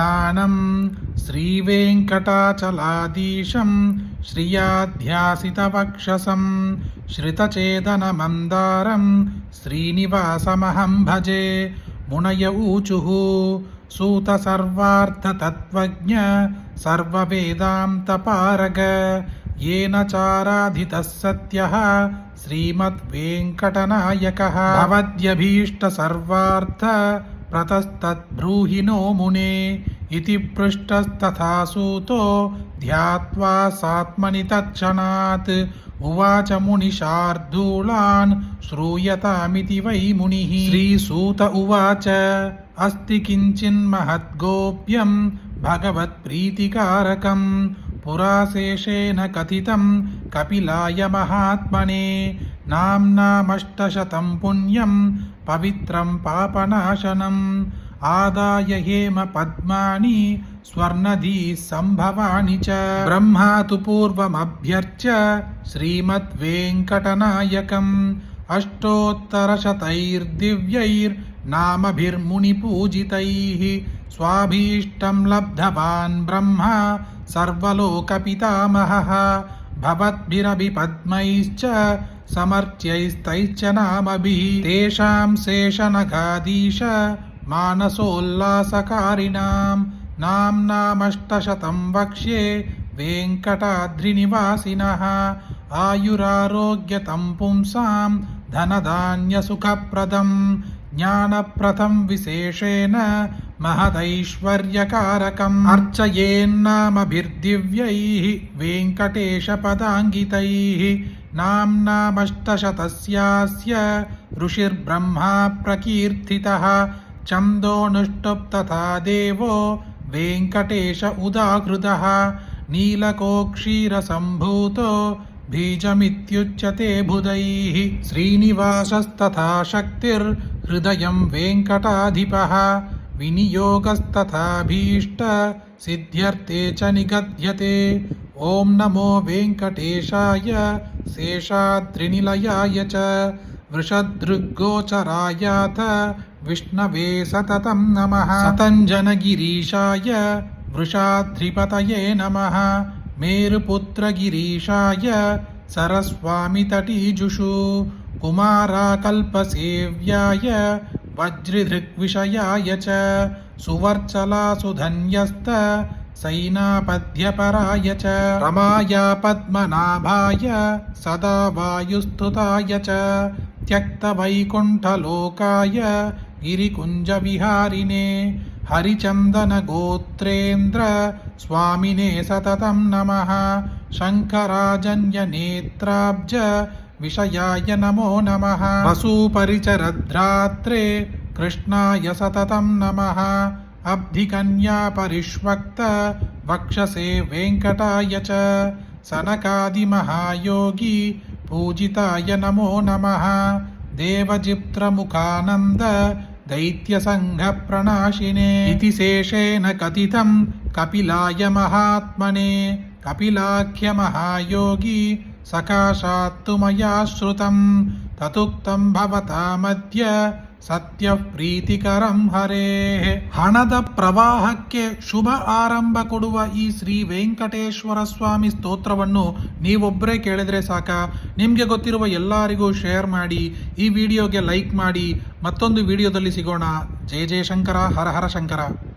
ध्यानं श्रीवेङ्कटाचलाधीशं श्रियाध्यासितवक्षसं श्रितचेदनमन्दारं श्रीनिवासमहं भजे। मुनय ऊचुः सूत सर्वार्थतत्त्वज्ञ सर्ववेदान्तपारग येन चाराधितः सत्यः श्रीमद्वेङ्कटनायकः। भवद्यभीष्टसर्वार्थ प्रतस्तद्ब्रूहि नो मुने इति पृष्टस्तथा सूतो ध्यात्वा सात्मनि तत्क्षणात् उवाच मुनिशार्दूलान् श्रूयतामिति वै मुनिः। श्रीसूत उवाच अस्ति किञ्चिन्महद्गोप्यं भगवत्प्रीतिकारकं पुराशेषेण कथितं कपिलाय महात्मने नाम्नामष्टशतं पुण्यं पवित्रं पापनाशनम् आदाय हेम पद्मानि स्वर्णधीः सम्भवानि च। ब्रह्मा तु पूर्वमभ्यर्च्य श्रीमद्वेङ्कटनायकम् अष्टोत्तरशतैर्दिव्यैर्नामभिर्मुनिपूजितैः स्वाभीष्टं लब्धवान् ब्रह्मा सर्वलोकपितामहः भवद्भिरपि पद्मैश्च समर्च्यैस्तैश्च नामभिः तेषां शेषनखाधीश मानसोल्लासकारिणां नाम्नामष्टशतं वक्ष्ये वेङ्कटाद्रिनिवासिनः आयुरारोग्यतं पुंसां धनधान्यसुखप्रदं ज्ञानप्रदं विशेषेण महदैश्वर्यकारकम् अर्चयेन्नामभिर्दिव्यैः वेङ्कटेशपदाङ्गितैः नाम्नामष्टशतस्यास्य ऋषिर्ब्रह्मा प्रकीर्तितः छन्दोऽनुष्टुप् तथा देवो वेङ्कटेश उदाहृतः नीलकोक्षीरसम्भूतो बीजमित्युच्यते बुधैः श्रीनिवासस्तथा शक्तिर्हृदयं वेङ्कटाधिपः विनियोगस्तथा भीष्ट सिद्ध्यर्थे च निगद्यते। ॐ नमो वेङ्कटेशाय शेषाद्रिनिलयाय च वृषदृग्गोचरायाथ विष्णवे सततं नमः। सतञ्जनगिरीशाय वृषाद्रिपतये नमः। मेरुपुत्रगिरीशाय सरस्वामितटीजुषु कुमाराकल्पसेव्याय वज्रिधृग्विषयाय च सुवर्चलासुधन्यस्त सैनापद्यपराय च रमाया पद्मनाभाय सदा वायुस्तुताय च त्यक्तवैकुण्ठलोकाय गिरिकुञ्जविहारिणे हरिचन्दनगोत्रेन्द्र स्वामिने सततं नमः। शङ्कराजन्यनेत्राब्ज विषयाय नमो नमः। वसुपरिचरद्रात्रे कृष्णाय सततं नमः। अब्धिकन्यापरिष्वक्त वक्षसे वेङ्कटाय च सनकादिमहायोगी पूजिताय नमो नमः। देवजिप्त्रमुखानन्द दैत्यसङ्घप्रणाशिने इति शेषेण कथितं कपिलाय महात्मने कपिलाख्यमहायोगी सकाशात्तु मया श्रुतं ततुक्तं भवतामद्य ಸತ್ಯ ಪ್ರೀತಿಕರಂ ಹರೇಃ. ಹಣದ ಪ್ರವಾಹಕ್ಕೆ ಶುಭ ಆರಂಭ ಕೊಡುವ ಈ ಶ್ರೀ ವೆಂಕಟೇಶ್ವರ ಸ್ವಾಮಿ ಸ್ತೋತ್ರವನ್ನು ನೀವೊಬ್ಬರೇ ಕೇಳಿದ್ರೆ ಸಾಕ? ನಿಮಗೆ ಗೊತ್ತಿರುವ ಎಲ್ಲರಿಗೂ ಶೇರ್ ಮಾಡಿ, ಈ ವಿಡಿಯೋಗೆ ಲೈಕ್ ಮಾಡಿ. ಮತ್ತೊಂದು ವಿಡಿಯೋದಲ್ಲಿ ಸಿಗೋಣ. ಜಯ ಜಯ ಶಂಕರ, ಹರ ಹರ ಶಂಕರ.